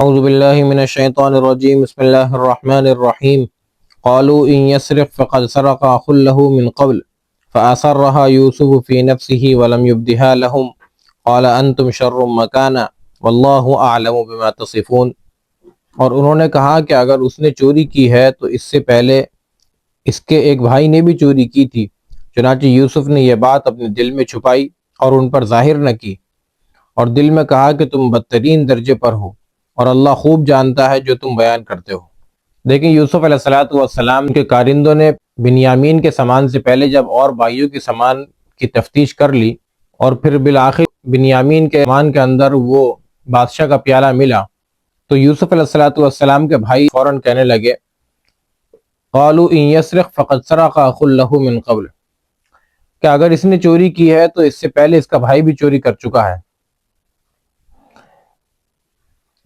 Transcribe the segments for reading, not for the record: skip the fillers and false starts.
اعوذ باللہ من الشیطان الرجیم بسم اللہ الرحمن الرحیم قالوا ان يسرق فقد سرق اخ له من قبل فأسرها يوسف في نفسه ولم يبدها لهم قال انتم شر مكانا واللہ اعلم بما تصفون۔ اور انہوں نے کہا کہ اگر اس نے چوری کی ہے تو اس سے پہلے اس کے ایک بھائی نے بھی چوری کی تھی، چنانچہ یوسف نے یہ بات اپنے دل میں چھپائی اور ان پر ظاہر نہ کی، اور دل میں کہا کہ تم بدترین درجے پر ہو اور اللہ خوب جانتا ہے جو تم بیان کرتے ہو۔ دیکھیں، یوسف علیہ السلام کے کارندوں نے بنیامین کے سامان سے پہلے جب اور بھائیوں کے سامان کی تفتیش کر لی اور پھر بالآخر بنیامین کے سامان کے اندر وہ بادشاہ کا پیالہ ملا، تو یوسف علیہ السلام کے بھائی فوراً کہنے لگے قالوا ان يسرق فقد سرق اخ له من قبل، کہ اگر اس نے چوری کی ہے تو اس سے پہلے اس کا بھائی بھی چوری کر چکا ہے۔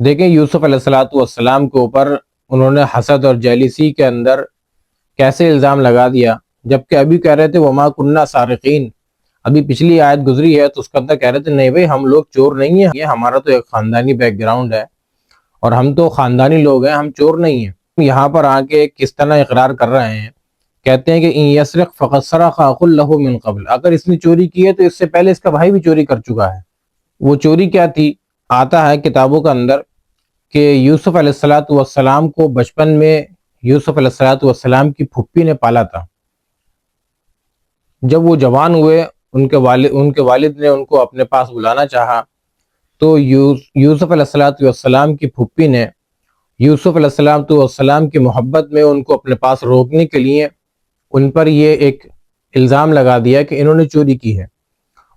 دیکھیں یوسف علیہ السلام کے اوپر انہوں نے حسد اور جیلیسی کے اندر کیسے الزام لگا دیا، جبکہ ابھی کہہ رہے تھے وما کننا سارقین، ابھی پچھلی آیت گزری ہے تو اس کے اندر کہہ رہے تھے نہیں بھائی ہم لوگ چور نہیں ہیں، یہ ہمارا تو ایک خاندانی بیک گراؤنڈ ہے اور ہم تو خاندانی لوگ ہیں، ہم چور نہیں ہیں۔ یہاں پر آ کے کس طرح اقرار کر رہے ہیں، کہتے ہیں کہ ان یسرق فقد سرق اخ له من قبل، اگر اس نے چوری کی ہے تو اس سے پہلے اس کا بھائی بھی چوری کر چکا ہے۔ وہ چوری کیا تھی؟ آتا ہے کتابوں کے اندر کہ یوسف علیہ السلام کو بچپن میں یوسف علیہ السلام کی پھپھی نے پالا تھا۔ جب وہ جوان ہوئے ان کے والد نے ان کو اپنے پاس بلانا چاہا تو یوسف علیہ السلام کی پھپھی نے یوسف علیہ السلام کی محبت میں ان کو اپنے پاس روکنے کے لیے ان پر یہ ایک الزام لگا دیا کہ انہوں نے چوری کی ہے،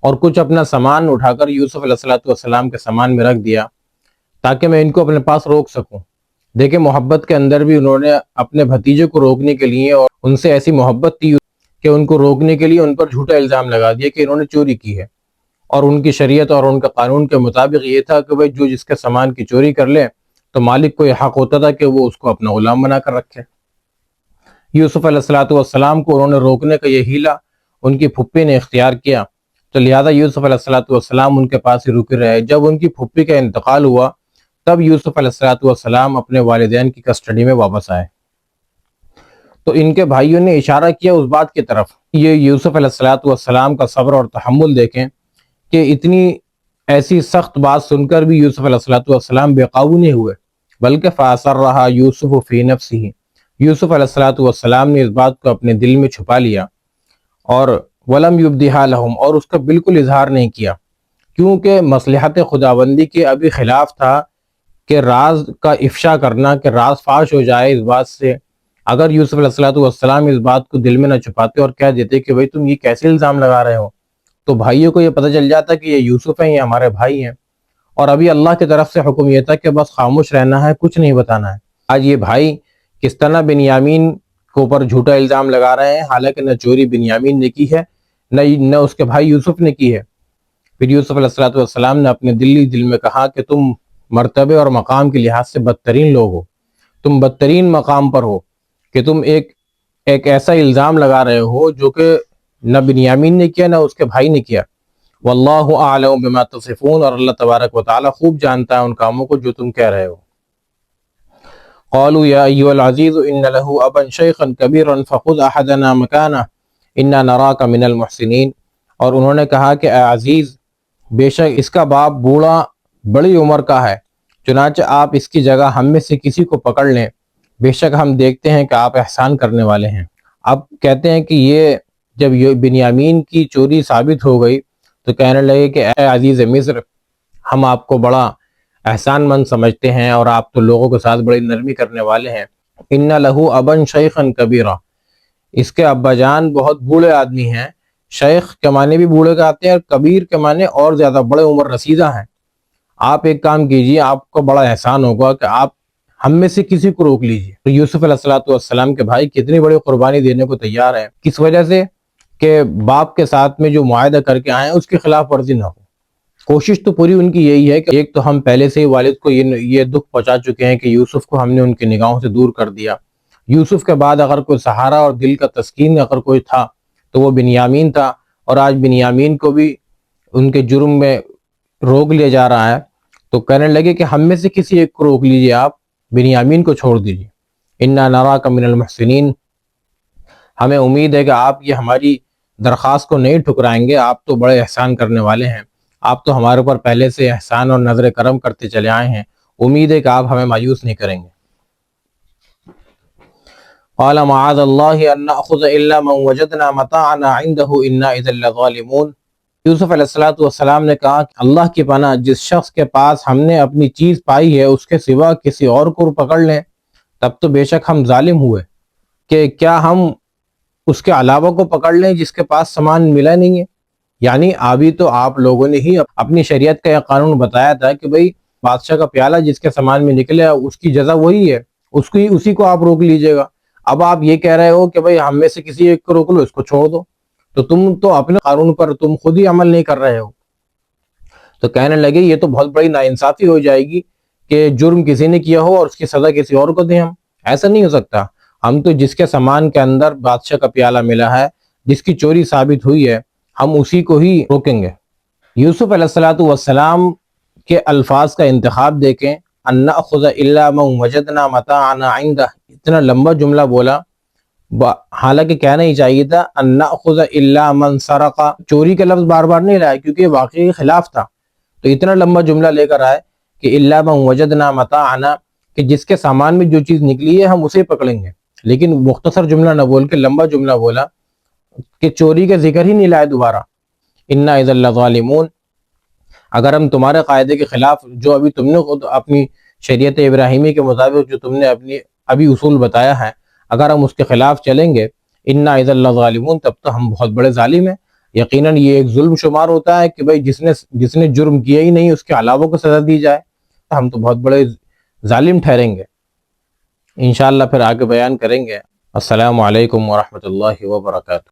اور کچھ اپنا سامان اٹھا کر یوسف علیہ السلام کے سامان میں رکھ دیا تاکہ میں ان کو اپنے پاس روک سکوں۔ دیکھیں محبت کے اندر بھی انہوں نے اپنے بھتیجے کو روکنے کے لیے اور ان سے ایسی محبت تھی کہ ان کو روکنے کے لیے ان پر جھوٹا الزام لگا دیا کہ انہوں نے چوری کی ہے، اور ان کی شریعت اور ان کا قانون کے مطابق یہ تھا کہ بھئی جو جس کے سامان کی چوری کر لے تو مالک کو یہ حق ہوتا تھا کہ وہ اس کو اپنا غلام بنا کر رکھے۔ یوسف علیہ السلام کو انہوں نے روکنے کا یہ ہیلہ ان کی پھپھی نے اختیار کیا، تو لہذا یوسف علیہ السلام ان کے پاس ہی رکے رہے۔ جب ان کی پھپھی کا انتقال ہوا تب یوسف علیہ السلام اپنے والدین کی کسٹڈی میں واپس آئے، تو ان کے بھائیوں نے اشارہ کیا اس بات کی طرف۔ یہ یوسف علیہ السلام کا صبر اور تحمل دیکھیں کہ اتنی ایسی سخت بات سن کر بھی یوسف علیہ السلام بے قابو نہیں ہوئے، بلکہ فَأَسَرَّهَا يُوسُفُ فِي نَفْسِهِ، یوسف علیہ السلام نے اس بات کو اپنے دل میں چھپا لیا، اور وَلَمْ يُبْدِهَا لَهُمْ، اور اس کا بالکل اظہار نہیں کیا، کیونکہ مصلحت خداوندی کے ابھی خلاف تھا کہ راز کا افشا کرنا، کہ راز فاش ہو جائے اس بات سے۔ اگر یوسف علیہ السلام اس بات کو دل میں نہ چھپاتے اور کہہ دیتے کہ بھئی تم یہ کیسے الزام لگا رہے ہو، تو بھائیوں کو یہ پتہ چل جاتا کہ یہ یوسف ہیں، یہ ہمارے بھائی ہیں، اور ابھی اللہ کی طرف سے حکم یہ تھا کہ بس خاموش رہنا ہے، کچھ نہیں بتانا ہے۔ آج یہ بھائی کس طرح بنیامین کے اوپر جھوٹا الزام لگا رہے ہیں، حالانکہ نہ چوری بنیامین نے کی ہے نہ اس کے بھائی یوسف نے کی ہے۔ پھر یوسف علیہ السلام نے اپنے دل میں کہا کہ تم مرتبے اور مقام کے لحاظ سے بدترین لوگ ہو، تم بدترین مقام پر ہو کہ تم ایک ایسا الزام لگا رہے ہو جو کہ نہ بنیامین نے کیا نہ اس کے بھائی نے کیا۔ واللہ اعلم بما تصفون، اور اللہ تبارک و تعالی خوب جانتا ہے ان کاموں کو جو تم کہہ رہے ہو۔ قالوا یا ایھا العزیز ان له ابا شیخا کبیرا فخذ احدنا مکانہ انا نراک من المحسنین، اور انہوں نے کہا کہ اے عزیز، بے شک اس کا باپ بوڑھا بڑی عمر کا ہے، چنانچہ آپ اس کی جگہ ہم میں سے کسی کو پکڑ لیں، بے شک ہم دیکھتے ہیں کہ آپ احسان کرنے والے ہیں۔ اب کہتے ہیں کہ یہ جب بنیامین کی چوری ثابت ہو گئی تو کہنے لگے کہ اے عزیز مصر، ہم آپ کو بڑا احسان مند سمجھتے ہیں اور آپ تو لوگوں کے ساتھ بڑی نرمی کرنے والے ہیں۔ ان لہ ابا شیخا کبیرا، اس کے ابا جان بہت بوڑھے آدمی ہیں، شیخ کے معنی بھی بوڑھے کا آتے ہیں اور کبیر کے معنی اور زیادہ بڑے عمر رسیدہ ہیں۔ آپ ایک کام کیجئے، آپ کو بڑا احسان ہوگا کہ آپ ہم میں سے کسی کو روک لیجئے۔ تو یوسف علیہ السلام کے بھائی کتنی بڑی قربانی دینے کو تیار ہیں، کس وجہ سے؟ کہ باپ کے ساتھ میں جو معاہدہ کر کے آئے ہیں اس کی خلاف ورزی نہ ہو۔ کوشش تو پوری ان کی یہی ہے کہ ایک تو ہم پہلے سے ہی والد کو یہ دکھ پہنچا چکے ہیں کہ یوسف کو ہم نے ان کی نگاہوں سے دور کر دیا۔ یوسف کے بعد اگر کوئی سہارا اور دل کا تسکین اگر کوئی تھا تو وہ بنیامین تھا، اور آج بنیامین کو بھی ان کے جرم میں روک لیا جا رہا ہے۔ تو کہنے لگے کہ ہم میں سے کسی ایک کو روک لیجیے، آپ بنیامین کو چھوڑ دیجیے، انا نراک من المحسنین، ہمیں امید ہے کہ آپ یہ ہماری درخواست کو نہیں ٹھکرائیں گے، آپ تو بڑے احسان کرنے والے ہیں، آپ تو ہمارے اوپر پہلے سے احسان اور نظر کرم کرتے چلے آئے ہیں، امید ہے کہ آپ ہمیں مایوس نہیں کریں گے۔ قال معاذ اللہ ان ناخذ الا من وجدنا متاعنا عنده انا اذا لظالمون، یوسف علیہ السلام نے کہا کہ اللہ کی پناہ، جس شخص کے پاس ہم نے اپنی چیز پائی ہے اس کے سوا کسی اور کو پکڑ لیں تب تو بے شک ہم ظالم ہوئے، کہ کیا ہم اس کے علاوہ کو پکڑ لیں جس کے پاس سامان ملا نہیں ہے؟ یعنی ابھی تو آپ لوگوں نے ہی اپنی شریعت کا یہ قانون بتایا تھا کہ بھئی بادشاہ کا پیالہ جس کے سامان میں نکلے اس کی جزا وہی ہے، اسی کو آپ روک لیجئے گا۔ اب آپ یہ کہہ رہے ہو کہ بھئی ہم میں سے کسی ایک کو روک لو، اس کو چھوڑ دو، تو تم تو اپنے قانون پر تم خود ہی عمل نہیں کر رہے ہو۔ تو کہنے لگے یہ تو بہت بڑی ناانصافی ہو جائے گی کہ جرم کسی نے کیا ہو اور اس کی سزا کسی اور کو دیں، ہم ایسا نہیں ہو سکتا، ہم تو جس کے سامان کے اندر بادشاہ کا پیالہ ملا ہے، جس کی چوری ثابت ہوئی ہے، ہم اسی کو ہی روکیں گے۔ یوسف علیہ السلام کے الفاظ کا انتخاب دیکھیں، ان ناخذ الا من وجدنا متاعنا عنده، اتنا لمبا جملہ بولا، حالانکہ کہنا ہی چاہیے تھا ان ناخذ الا من سرق، چوری کا لفظ بار بار نہیں لایا کیونکہ واقعی کے خلاف تھا، تو اتنا لمبا جملہ لے کر آئے کہ الا من وجدنا متاعنا، کہ جس کے سامان میں جو چیز نکلی ہے ہم اسے پکڑیں گے، لیکن مختصر جملہ نہ بول کے لمبا جملہ بولا کہ چوری کا ذکر ہی نہیں لائے دوبارہ، انا اذا لظالمون، اگر ہم تمہارے قاعدے کے خلاف، جو ابھی تم نے خود اپنی شریعت ابراہیمی کے مطابق جو تم نے ابھی اصول بتایا ہے، اگر ہم اس کے خلاف چلیں گے، انا اذا لظالمون، تب تو ہم بہت بڑے ظالم ہیں۔ یقیناً یہ ایک ظلم شمار ہوتا ہے کہ بھئی جس نے جرم کیا ہی نہیں اس کے علاوہ کو سزا دی جائے، تو ہم تو بہت بڑے ظالم ٹھہریں گے۔ انشاءاللہ پھر آگے بیان کریں گے۔ السلام علیکم ورحمۃ اللہ وبرکاتہ۔